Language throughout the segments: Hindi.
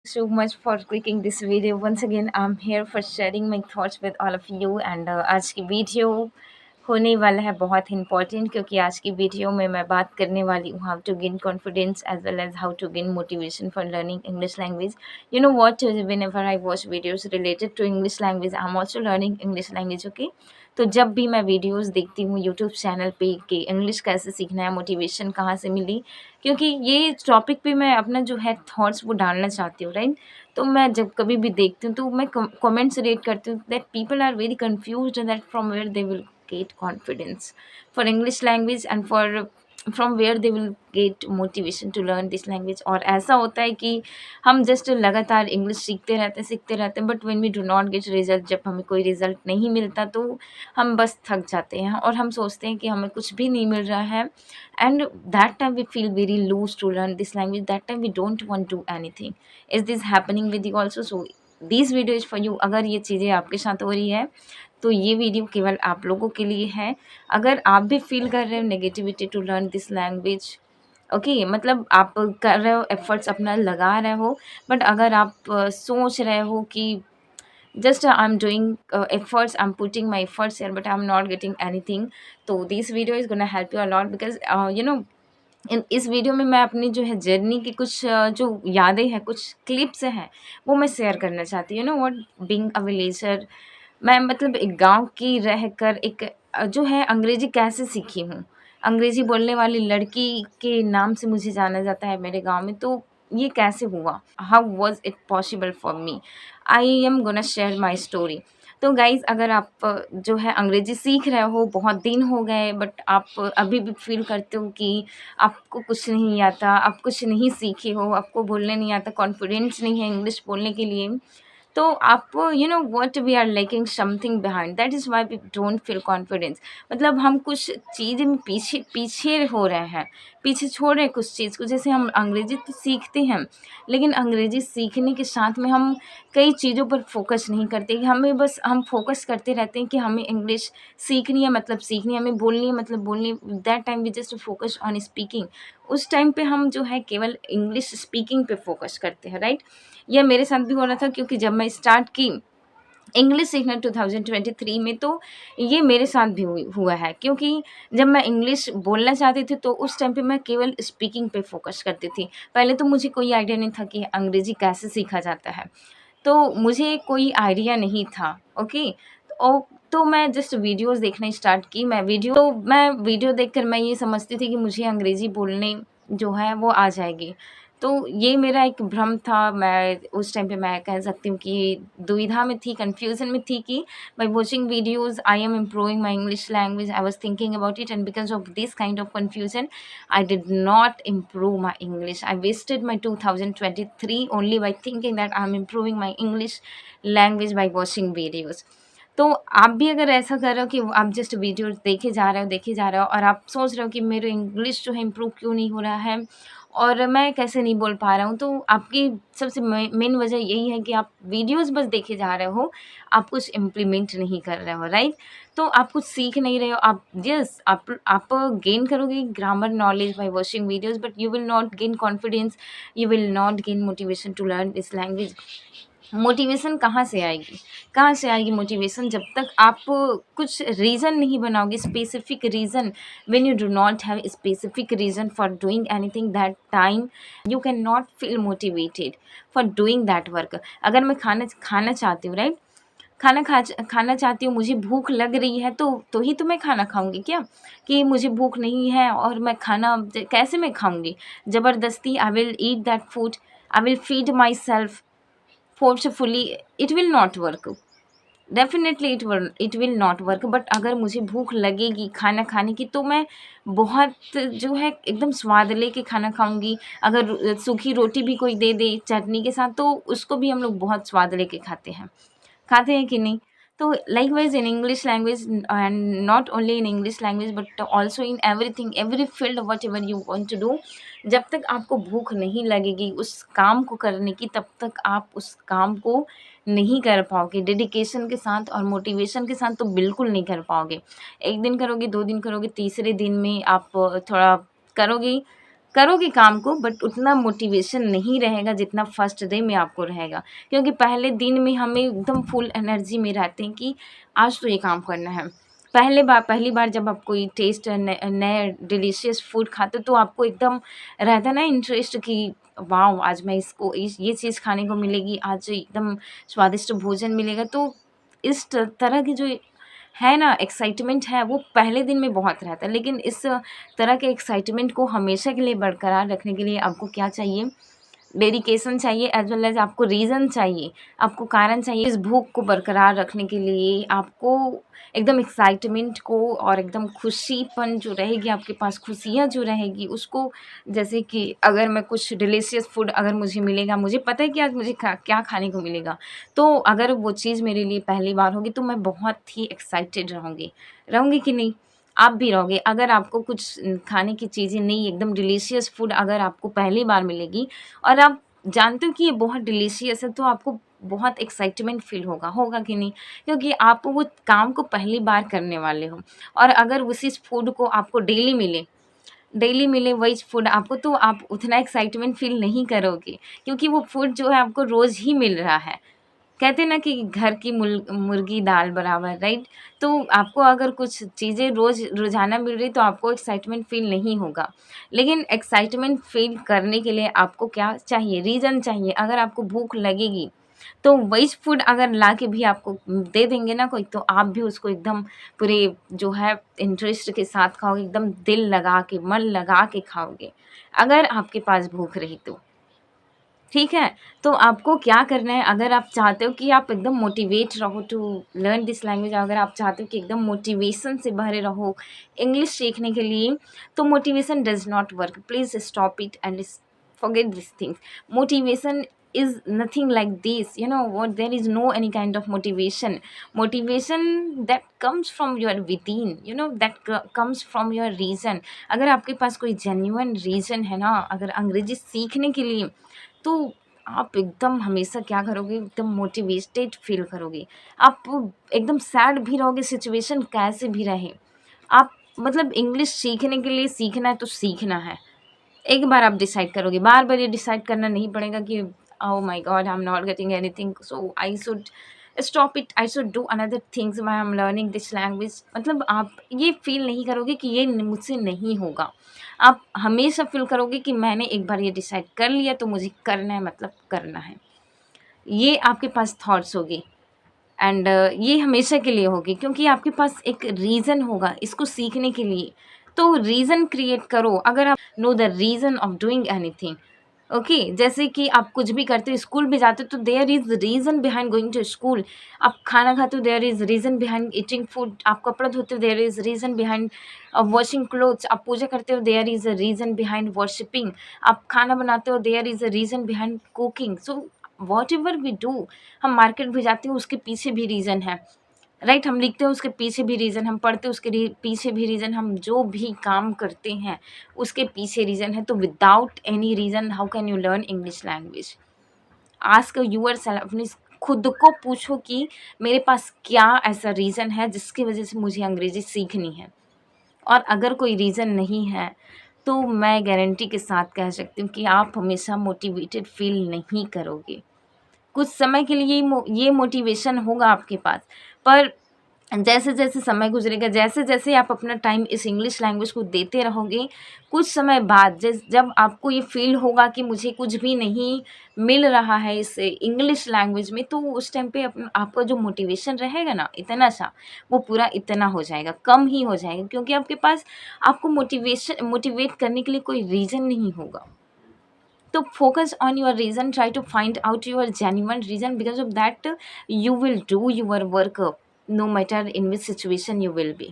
So much for clicking this video. Once again, I'm here for sharing my thoughts with all of you and आज की वीडियो होने वाला है बहुत इंपॉर्टेंट क्योंकि आज की वीडियो में मैं बात करने वाली हूँ how to gain confidence as well as how to gain motivation for learning English language. You know what, whenever I watch videos related to English language, I'm also learning English language, okay? तो जब भी मैं वीडियोस देखती हूँ यूट्यूब चैनल पे कि इंग्लिश कैसे सीखना है, मोटिवेशन कहाँ से मिली, क्योंकि ये टॉपिक पे मैं अपना जो है थॉट्स वो डालना चाहती हूँ, राइट? तो मैं जब कभी भी देखती हूँ तो मैं कमेंट्स रीड करती हूँ that people are very confused that from where they will get confidence for English language and for from where they will get motivation to learn this language. और ऐसा होता है कि हम जस्ट लगातार इंग्लिश सीखते रहते हैं but when we do not get result, जब हमें कोई रिजल्ट नहीं मिलता तो हम बस थक जाते हैं और हम सोचते हैं कि हमें कुछ भी नहीं मिल रहा है. And that time we feel very loose to learn this language. That time we don't want to do anything. Is this happening with you also? So this video is for you. अगर ये चीज़ें आपके साथ हो रही है तो ये वीडियो केवल आप लोगों के लिए है. अगर आप भी फील कर रहे हो negativity to learn this language, okay, मतलब आप कर रहे हो एफर्ट्स अपना लगा रहे हो, बट अगर आप सोच रहे हो कि just I'm doing efforts, I'm putting my efforts here but I'm not getting anything, तो this video is gonna help you a lot because इस वीडियो में मैं अपनी जो है जर्नी की कुछ जो यादें हैं, कुछ क्लिप्स हैं, वो मैं शेयर करना चाहती हूँ. व्हाट बीइंग अ विलेजर, मैं मतलब एक गांव की रहकर एक जो है अंग्रेजी कैसे सीखी हूँ. अंग्रेजी बोलने वाली लड़की के नाम से मुझे जाना जाता है मेरे गांव में. तो ये कैसे हुआ, how was it possible for me, I am gonna share my story. तो गाइज़, अगर आप जो है अंग्रेजी सीख रहे हो, बहुत दिन हो गए बट आप अभी भी फील करते हो कि आपको कुछ नहीं आता, आप कुछ नहीं सीखे हो, आपको बोलने नहीं आता, कॉन्फिडेंस नहीं है इंग्लिश बोलने के लिए, तो आप what we are lacking something behind, that is why we don't feel confidence. मतलब हम कुछ चीज़ में पीछे पीछे हो रहे हैं, पीछे छोड़ रहे हैं कुछ चीज़ को. जैसे हम अंग्रेजी तो सीखते हैं लेकिन अंग्रेजी सीखने के साथ में हम कई चीज़ों पर फोकस नहीं करते. कि हमें बस हम फोकस करते रहते हैं कि हमें इंग्लिश सीखनी है मतलब सीखनी है, हमें बोलनी है मतलब बोलनी है. That time we just focus on speaking. उस टाइम पे हम जो है केवल इंग्लिश स्पीकिंग पे फोकस करते हैं, राइट? ये मेरे साथ भी हो रहा था क्योंकि जब मैं स्टार्ट की इंग्लिश सीखना 2023 में, तो ये मेरे साथ भी हुआ है क्योंकि जब मैं इंग्लिश बोलना चाहती थी तो उस टाइम पे मैं केवल स्पीकिंग पे फोकस करती थी. पहले तो मुझे कोई आइडिया नहीं था कि अंग्रेजी कैसे सीखा जाता है, तो मुझे कोई आइडिया नहीं था, ओके. ओ, तो मैं जस्ट वीडियोस देखना स्टार्ट की. मैं वीडियो देखकर मैं ये समझती थी कि मुझे अंग्रेज़ी बोलने जो है वो आ जाएगी. तो ये मेरा एक भ्रम था. मैं उस टाइम पे मैं कह सकती हूँ कि दुविधा में थी, कन्फ्यूज़न में थी कि by watching videos I am improving my English language. I was thinking about it and because of this kind of confusion I did not improve my English. I wasted my 2023 only by thinking that I'm improving my English language by watching videos. तो आप भी अगर ऐसा कर रहे हो कि आप जस्ट वीडियोज़ देखे जा रहे हो और आप सोच रहे हो कि मेरे इंग्लिश जो है इम्प्रूव क्यों नहीं हो रहा है और मैं कैसे नहीं बोल पा रहा हूँ, तो आपकी सबसे मेन वजह यही है कि आप वीडियोज़ बस देखे जा रहे हो, आप कुछ इम्प्लीमेंट नहीं कर रहे हो, राइट? तो आप कुछ सीख नहीं रहे हो. आप यस आप गेन करोगे grammar knowledge by watching videos but you will not gain confidence, you will not gain motivation to learn this language. Motivation कहाँ से आएगी? कहाँ से आएगी मोटिवेशन? जब तक आप कुछ रीज़न नहीं बनाओगे, specific reason. When you do not have specific reason for doing anything that time, you can not feel motivated for doing that work. अगर मैं खाना खाना चाहती हूँ, राइट? खाना चाहती हूँ, मुझे भूख लग रही है तो ही तो मैं खाना खाऊँगी क्या? कि मुझे भूख नहीं है और मैं खाना कैसे मैं खाऊँगी? ज़बरदस्ती I will eat that food, I will feed my self forcefully, it will not work. Definitely it will not work. But अगर मुझे भूख लगेगी खाना खाने की तो मैं बहुत जो है एकदम स्वाद लेके खाना खाऊंगी. अगर सूखी रोटी भी कोई दे दे चटनी के साथ तो उसको भी हम लोग बहुत स्वाद लेके खाते हैं कि नहीं? तो likewise in English language, and not only in English language but also in everything, every field whatever you want to do, जब तक आपको भूख नहीं लगेगी उस काम को करने की तब तक आप उस काम को नहीं कर पाओगे डेडिकेशन के साथ और मोटिवेशन के साथ. तो बिल्कुल नहीं कर पाओगे. एक दिन करोगे, 2 दिन करोगे, तीसरे दिन में आप थोड़ा करोगे करोगे काम को, बट उतना मोटिवेशन नहीं रहेगा जितना फर्स्ट डे में आपको रहेगा, क्योंकि पहले दिन में हमें एकदम फुल एनर्जी में रहते हैं कि आज तो ये काम करना है। पहली बार जब आप कोई टेस्ट नए डिलीशियस फूड खाते हो तो आपको एकदम रहता है ना इंटरेस्ट कि वाओ, आज मैं इसको ये चीज़ खाने को मिलेगी, आज एकदम स्वादिष्ट भोजन मिलेगा। तो इस तरह की जो है ना एक्साइटमेंट है, वो पहले दिन में बहुत रहता है, लेकिन इस तरह के एक्साइटमेंट को हमेशा के लिए बरकरार रखने के लिए आपको क्या चाहिए? डेडिकेशन चाहिए, एज़ वेल एज़ आपको रीज़न चाहिए, आपको कारण चाहिए। इस भूख को बरकरार रखने के लिए आपको एकदम एक्साइटमेंट को और एकदम खुशीपन जो रहेगी आपके पास, खुशियाँ जो रहेगी उसको, जैसे कि अगर मैं कुछ डिलीशियस फूड अगर मुझे मिलेगा, मुझे पता है कि आज मुझे क्या खाने को मिलेगा, तो अगर वो चीज़ मेरे लिए पहली बार होगी तो मैं बहुत ही एक्साइटेड रहूँगी कि नहीं? आप भी रहोगे। अगर आपको कुछ खाने की चीज़ें नहीं, एकदम डिलीशियस फूड अगर आपको पहली बार मिलेगी और आप जानते हो कि ये बहुत डिलीशियस है, तो आपको बहुत एक्साइटमेंट फ़ील होगा कि नहीं? क्योंकि आप वो काम को पहली बार करने वाले हो, और अगर उसी फूड को आपको डेली मिले वही फूड आपको, तो आप उतना एक्साइटमेंट फ़ील नहीं करोगे, क्योंकि वो फूड जो है आपको रोज़ ही मिल रहा है। कहते हैं ना कि घर की मुर्गी दाल बराबर, राइट? तो आपको अगर कुछ चीज़ें रोज़ाना मिल रही तो आपको एक्साइटमेंट फ़ील नहीं होगा। लेकिन एक्साइटमेंट फ़ील करने के लिए आपको क्या चाहिए? रीज़न चाहिए। अगर आपको भूख लगेगी तो वही फूड अगर ला के भी आपको दे देंगे ना कोई, तो आप भी उसको एकदम पूरे जो है इंटरेस्ट के साथ खाओगे, एकदम दिल लगा के, मन लगा के खाओगे, अगर आपके पास भूख रही तो। ठीक है? तो आपको क्या करना है, अगर आप चाहते हो कि आप एकदम मोटिवेट रहो टू लर्न दिस लैंग्वेज, अगर आप चाहते हो कि एकदम मोटिवेशन से भरे रहो इंग्लिश सीखने के लिए, तो motivation does not work. Please stop it and forget these things. Motivation is nothing like this, you know what? There is no any kind of motivation that comes from your within, you know, that comes from your reason. अगर आपके पास कोई genuine reason है ना, अगर अंग्रेजी सीखने के लिए, तो आप एकदम हमेशा क्या करोगे, एकदम मोटिवेटेड फ़ील करोगे। आप एकदम सैड भी रहोगे, सिचुएशन कैसे भी रहे। आप मतलब इंग्लिश सीखने के लिए सीखना है तो सीखना है। एक बार आप डिसाइड करोगे, बार-बार ये डिसाइड करना नहीं पड़ेगा कि oh my God, I am not getting anything, so I should stop it, I should do another things why I am learning this language. मतलब आप ये फ़ील नहीं करोगे कि ये मुझसे नहीं होगा। आप हमेशा फ़ील करोगे कि मैंने एक बार ये डिसाइड कर लिया तो मुझे करना है, मतलब करना है। ये आपके पास थॉट्स होगी, एंड ये हमेशा के लिए होगी, क्योंकि आपके पास एक रीज़न होगा इसको सीखने के लिए। तो रीज़न क्रिएट करो। अगर आप know the reason of doing anything, okay, जैसे कि आप कुछ भी करते हो, स्कूल भी जाते हो तो there is reason behind going to school. आप खाना खाते हो, there is reason behind eating food. आप कपड़े धोते हो, there is reason behind washing clothes. आप पूजा करते हो, there is a reason behind worshipping. आप खाना बनाते हो, there is a reason behind cooking. So whatever we do, हम मार्केट भी जाते हैं उसके पीछे भी रीज़न है, राइट? हम लिखते हैं उसके पीछे भी रीज़न, हम पढ़ते हैं उसके पीछे भी रीज़न, हम जो भी काम करते हैं उसके पीछे रीज़न है। तो without any reason how can you learn English language? Ask yourself, अपने खुद को पूछो कि मेरे पास क्या ऐसा रीज़न है जिसकी वज़ह से मुझे अंग्रेज़ी सीखनी है। और अगर कोई रीज़न नहीं है, तो मैं गारंटी के साथ कह सकती हूँ कि आप हमेशा मोटिवेटेड फ़ील नहीं करोगे। कुछ समय के लिए ये मोटिवेशन होगा आपके पास, पर जैसे-जैसे समय गुज़रेगा, जैसे-जैसे आप अपना टाइम इस इंग्लिश लैंग्वेज को देते रहोगे, कुछ समय बाद जब आपको ये फ़ील होगा कि मुझे कुछ भी नहीं मिल रहा है इस इंग्लिश लैंग्वेज में, तो उस टाइम पे आपका जो मोटिवेशन रहेगा ना इतना सा, वो पूरा इतना हो जाएगा, कम ही हो जाएगा, क्योंकि आपके पास आपको मोटिवेट करने के लिए कोई रीज़न नहीं होगा। तो focus on your reason, try to find out your genuine reason, because of that you will do your work no matter in which situation you will be,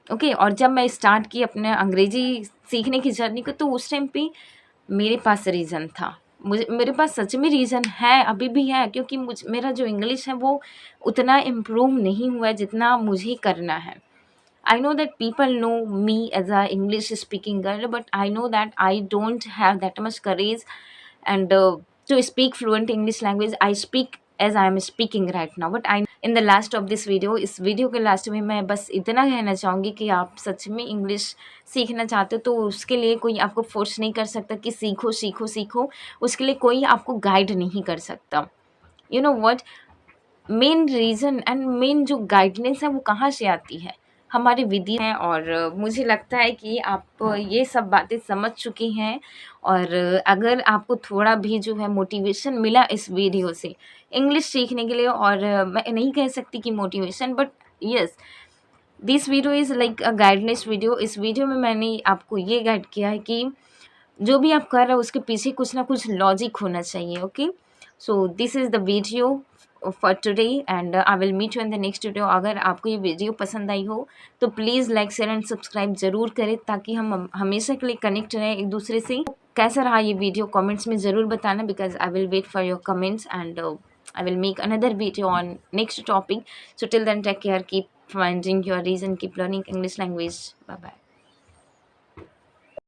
okay. और जब मैं स्टार्ट की अपने अंग्रेजी सीखने की जर्नी को, तो उस टाइम पे मेरे पास रीज़न था, मेरे पास सच में रीज़न है, अभी भी है, क्योंकि मेरा जो इंग्लिश है वो उतना इम्प्रूव नहीं हुआ है जितना मुझे करना है। I know that people know me as a English speaking girl, but I know that I don't have that much courage and to speak fluent English language. I speak as I am speaking right now, but I in the last of this video, इस वीडियो के लास्ट में मैं बस इतना कहना चाहूँगी कि आप सच में इंग्लिश सीखना चाहते हो तो उसके लिए कोई आपको फोर्स नहीं कर सकता कि सीखो सीखो सीखो, उसके लिए कोई आपको गाइड नहीं कर सकता। You know what, main reason and main जो गाइडेंस है वो कहाँ से आती है, हमारी विधि है। और मुझे लगता है कि आप ये सब बातें समझ चुके हैं। और अगर आपको थोड़ा भी जो है मोटिवेशन मिला इस वीडियो से इंग्लिश सीखने के लिए, और मैं नहीं कह सकती कि motivation, but yes, this video is like a guidance video. इस वीडियो में मैंने आपको ये गाइड किया है कि जो भी आप कर रहे हो उसके पीछे कुछ ना कुछ लॉजिक होना चाहिए। Okay, so this is the video for today and I will meet you in the next video. अगर आपको ये वीडियो पसंद आई हो तो please like share and subscribe ज़रूर करें ताकि हम हमेशा के लिए कनेक्ट रहें एक दूसरे से। कैसा रहा ये वीडियो कमेंट्स में ज़रूर बताना, because I will wait for your comments and I will make another video on next topic. So till then, take care, keep finding your reason, keep learning English language. Bye bye.